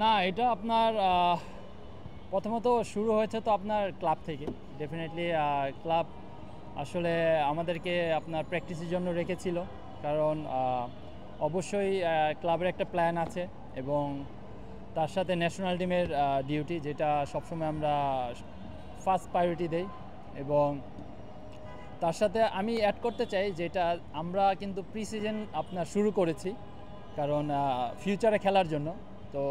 না, এটা আপনার প্রথমত শুরু হয়েছে তো আপনার ক্লাব থেকে। ডেফিনেটলি ক্লাব আসলে আমাদেরকে আপনার প্র্যাকটিসের জন্য রেখেছিল। কারণ অবশ্যই ক্লাবের একটা প্ল্যান আছে এবং তার সাথে ন্যাশনাল টিমের ডিউটি, যেটা সবসময় আমরা ফার্স্ট প্রায়োরিটি দেই। এবং তার সাথে আমি অ্যাড করতে চাই যেটা আমরা কিন্তু প্রি সিজন আপনার শুরু করেছি, কারণ ফিউচারে খেলার জন্য। তো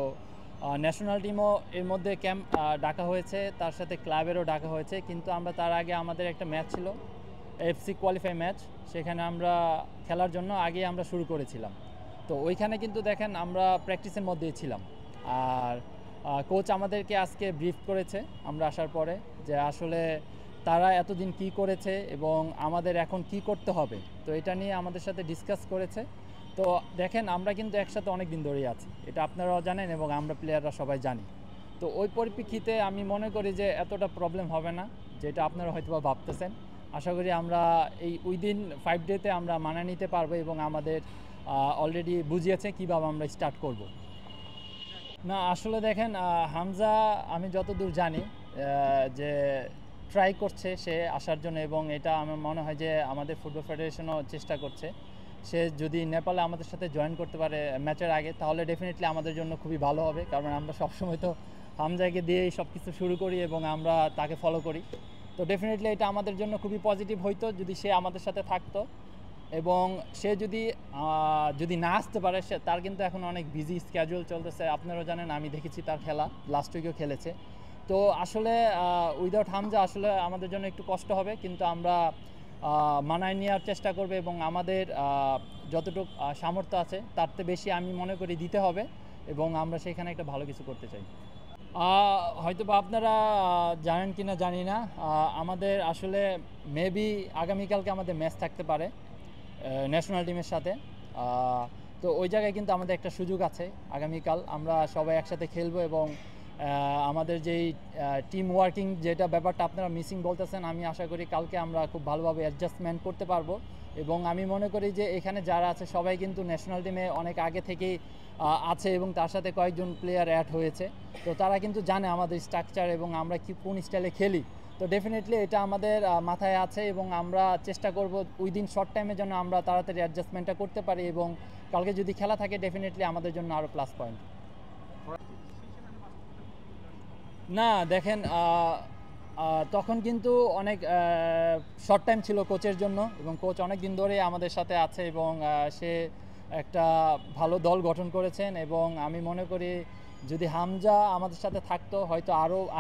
ন্যাশনাল টিমও এর মধ্যে ক্যাম্প ডাকা হয়েছে, তার সাথে ক্লাবেরও ডাকা হয়েছে। কিন্তু আমরা তার আগে আমাদের একটা ম্যাচ ছিল, এফসি কোয়ালিফাই ম্যাচ, সেখানে আমরা খেলার জন্য আগে আমরা শুরু করেছিলাম। তো ওইখানে কিন্তু দেখেন আমরা প্র্যাকটিসের মধ্যেই ছিলাম। আর কোচ আমাদেরকে আজকে ব্রিফ করেছে আমরা আসার পরে, যে আসলে তারা এতদিন কি করেছে এবং আমাদের এখন কি করতে হবে। তো এটা নিয়ে আমাদের সাথে ডিসকাস করেছে। তো দেখেন আমরা কিন্তু একসাথে অনেক দিন ধরেই আছি, এটা আপনারাও জানেন এবং আমরা প্লেয়াররা সবাই জানি। তো ওই পরিপ্রেক্ষিতে আমি মনে করি যে এতটা প্রবলেম হবে না, যেটা আপনারা হয়তো বা ভাবতেছেন। আশা করি আমরা এই উইদিন 5 ডেতে আমরা মানিয়ে নিতে পারবো এবং আমাদের অলরেডি বুঝিয়েছে কীভাবে আমরা স্টার্ট করব। না আসলে দেখেন হামজা, আমি যতদূর জানি যে ট্রাই করছে সে আসার জন্য, এবং এটা আমার মনে হয় যে আমাদের ফুটবল ফেডারেশনও চেষ্টা করছে। সে যদি নেপালে আমাদের সাথে জয়েন করতে পারে ম্যাচের আগে, তাহলে ডেফিনেটলি আমাদের জন্য খুবই ভালো হবে। কারণ আমরা সবসময় তো হামজাকে দিয়েই সব কিছু শুরু করি এবং আমরা তাকে ফলো করি। তো ডেফিনেটলি এটা আমাদের জন্য খুবই পজিটিভ হইতো যদি সে আমাদের সাথে থাকতো। এবং সে যদি না আসতে পারে, সে তার কিন্তু এখন অনেক বিজি স্ক্যাজুয়াল চলতেছে, আপনারাও জানেন, আমি দেখেছি তার খেলা, লাস্ট উইকেও খেলেছে। তো আসলে উইদাউট হামজা আসলে আমাদের জন্য একটু কষ্ট হবে, কিন্তু আমরা মানায় নেওয়ার চেষ্টা করবে এবং আমাদের যতটুকু সামর্থ্য আছে তার চেয়ে বেশি আমি মনে করি দিতে হবে, এবং আমরা সেখানে একটা ভালো কিছু করতে চাই। হয়তো বা আপনারা জানেন কি না জানি না, আমাদের আসলে মেবি আগামীকালকে আমাদের ম্যাচ থাকতে পারে ন্যাশনাল টিমের সাথে। তো ওই জায়গায় কিন্তু আমাদের একটা সুযোগ আছে, আগামীকাল আমরা সবাই একসাথে খেলবো এবং আমাদের যেই টিম ওয়ার্কিং যেটা ব্যাপারটা আপনারা মিসিং বলতেছেন, আমি আশা করি কালকে আমরা খুব ভালোভাবে অ্যাডজাস্টমেন্ট করতে পারবো। এবং আমি মনে করি যে এখানে যারা আছে সবাই কিন্তু ন্যাশনাল টিমে অনেক আগে থেকেই আছে এবং তার সাথে কয়েকজন প্লেয়ার অ্যাড হয়েছে। তো তারা কিন্তু জানে আমাদের স্ট্রাকচার এবং আমরা কি কোন স্টাইলে খেলি। তো ডেফিনেটলি এটা আমাদের মাথায় আছে এবং আমরা চেষ্টা করব উইদিন শর্ট টাইমে যেন আমরা তাড়াতাড়ি অ্যাডজাস্টমেন্টটা করতে পারি, এবং কালকে যদি খেলা থাকে ডেফিনেটলি আমাদের জন্য আরও প্লাস পয়েন্ট। না দেখেন, তখন কিন্তু অনেক শর্ট টাইম ছিল কোচের জন্য, এবং কোচ অনেক দিন ধরে আমাদের সাথে আছে এবং সে একটা ভালো দল গঠন করেছেন। এবং আমি মনে করি যদি হামজা আমাদের সাথে থাকতো হয়তো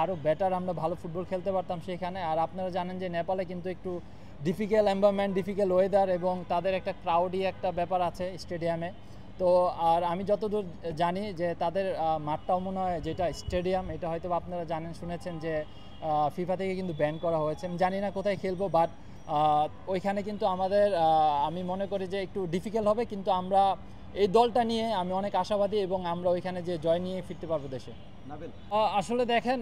আরও বেটার আমরা ভালো ফুটবল খেলতে পারতাম সেখানে। আর আপনারা জানেন যে নেপালে কিন্তু একটু ডিফিকাল্ট এনভায়রনমেন্ট, ডিফিকাল্ট ওয়েদার, এবং তাদের একটা ক্রাউডি একটা ব্যাপার আছে স্টেডিয়ামে। তো আর আমি যতদূর জানি যে তাদের মাঠটাও মনে হয়, যেটা স্টেডিয়াম, এটা হয়তো আপনারা জানেন শুনেছেন যে ফিফা থেকে কিন্তু ব্যান করা হয়েছে। আমি জানি না কোথায় খেলবো, বাট ওইখানে কিন্তু আমাদের আমি মনে করি যে একটু ডিফিকাল্ট হবে, কিন্তু আমরা এই দলটা নিয়ে আমি অনেক আশাবাদী এবং আমরা ওইখানে যে জয় নিয়ে ফিরতে পারবো দেশে। আসলে দেখেন,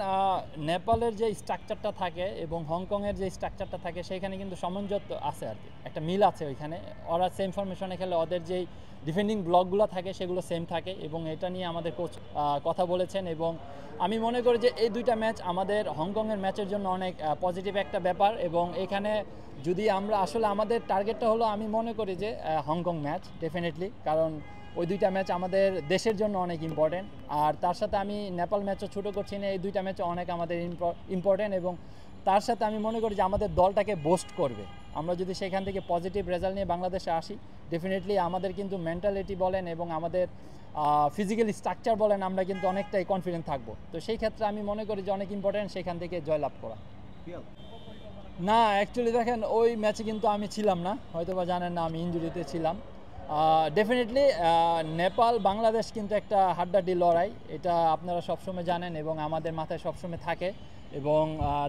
নেপালের যে স্ট্রাকচারটা থাকে এবং হংকংয়ের যে স্ট্রাকচারটা থাকে সেখানে কিন্তু সামঞ্জস্য আছে, আর কি একটা মিল আছে ওইখানে। ওরা সেম ফরমেশনে খেলে, ওদের যেই ডিফেন্ডিং ব্লকগুলো থাকে সেগুলো সেম থাকে, এবং এটা নিয়ে আমাদের কোচ কথা বলেছেন। এবং আমি মনে করি যে এই দুইটা ম্যাচ আমাদের হংকংয়ের ম্যাচের জন্য অনেক পজিটিভ একটা ব্যাপার। এবং এখানে যদি আমরা আসলে আমাদের টার্গেটটা হলো, আমি মনে করি যে হংকং ম্যাচ ডেফিনেটলি, কারণ ওই দুইটা ম্যাচ আমাদের দেশের জন্য অনেক ইম্পর্টেন্ট। আর তার সাথে আমি নেপাল ম্যাচও ছোটো করছি না, এই দুইটা ম্যাচও অনেক আমাদের ইম্পর্টেন্ট। এবং তার সাথে আমি মনে করি যে আমাদের দলটাকে বুস্ট করবে। আমরা যদি সেখান থেকে পজিটিভ রেজাল্ট নিয়ে বাংলাদেশে আসি, ডেফিনেটলি আমাদের কিন্তু মেন্টালিটি বলেন এবং আমাদের ফিজিক্যাল স্ট্রাকচার বলেন, আমরা কিন্তু অনেকটাই কনফিডেন্ট থাকবো। তো সেই ক্ষেত্রে আমি মনে করি যে অনেক ইম্পর্টেন্ট সেখান থেকে জয়লাভ করা। না অ্যাকচুয়ালি দেখেন, ওই ম্যাচে কিন্তু আমি ছিলাম না, হয়তো বা জানেন না, আমি ইনজুরিতে ছিলাম। ডেফিনেটলি নেপাল বাংলাদেশ কিন্তু একটা হাড্ডাহাড্ডি লড়াই, এটা আপনারা সবসময় জানেন এবং আমাদের মাথায় সবসময় থাকে। এবং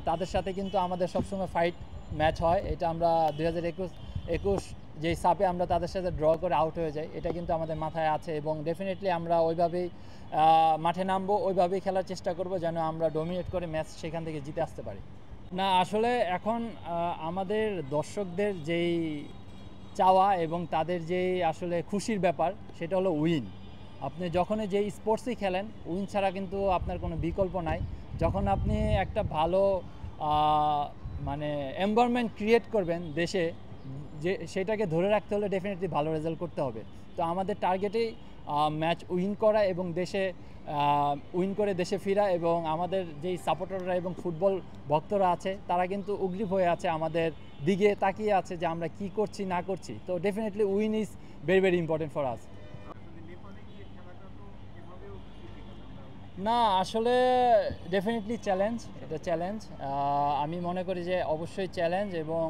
তাদের সাথে কিন্তু আমাদের সবসময় ফাইট ম্যাচ হয়, এটা আমরা 2021 যেই সাপে আমরা তাদের সাথে ড্র করে আউট হয়ে যাই, এটা কিন্তু আমাদের মাথায় আছে। এবং ডেফিনেটলি আমরা ওইভাবেই মাঠে নামবো, ওইভাবেই খেলার চেষ্টা করব যেন আমরা ডমিনেট করে ম্যাচ সেখান থেকে জিতে আসতে পারি। না আসলে এখন আমাদের দর্শকদের যেই চাওয়া এবং তাদের যেই আসলে খুশির ব্যাপার, সেটা হলো উইন। আপনি যখনই যে স্পোর্টসই খেলেন উইন ছাড়া কিন্তু আপনার কোনো বিকল্প নাই। যখন আপনি একটা ভালো মানে এনভায়রনমেন্ট ক্রিয়েট করবেন দেশে, যে সেটাকে ধরে রাখতে হলে ডেফিনেটলি ভালো রেজাল্ট করতে হবে। তো আমাদের টার্গেটেই ম্যাচ উইন করা এবং দেশে উইন করে দেশে ফেরা, এবং আমাদের যেই সাপোর্টাররা এবং ফুটবল ভক্তরা আছে তারা কিন্তু উগ্রীব হয়ে আছে, আমাদের দিকে তাকিয়ে আছে যে আমরা কি করছি না করছি। তো definitely win is very very important for us. না, আসলে ডেফিনেটলি চ্যালেঞ্জ, এটা চ্যালেঞ্জ। আমি মনে করি যে অবশ্যই চ্যালেঞ্জ, এবং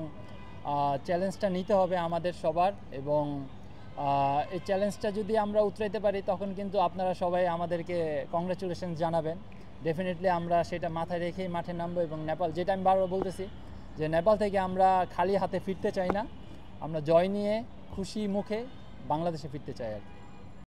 চ্যালেঞ্জটা নিতে হবে আমাদের সবার, এবং এই চ্যালেঞ্জটা যদি আমরা উতরাইতে পারি তখন কিন্তু আপনারা সবাই আমাদেরকে কংগ্রাচুলেশন জানাবেন। ডেফিনেটলি আমরা সেটা মাথায় রেখেই মাঠে নামবো, এবং নেপাল, যেটা আমি বারবার বলতেছি যে নেপাল থেকে আমরা খালি হাতে ফিরতে চাই না, আমরা জয় নিয়ে খুশি মুখে বাংলাদেশে ফিরতে চাই আর কি।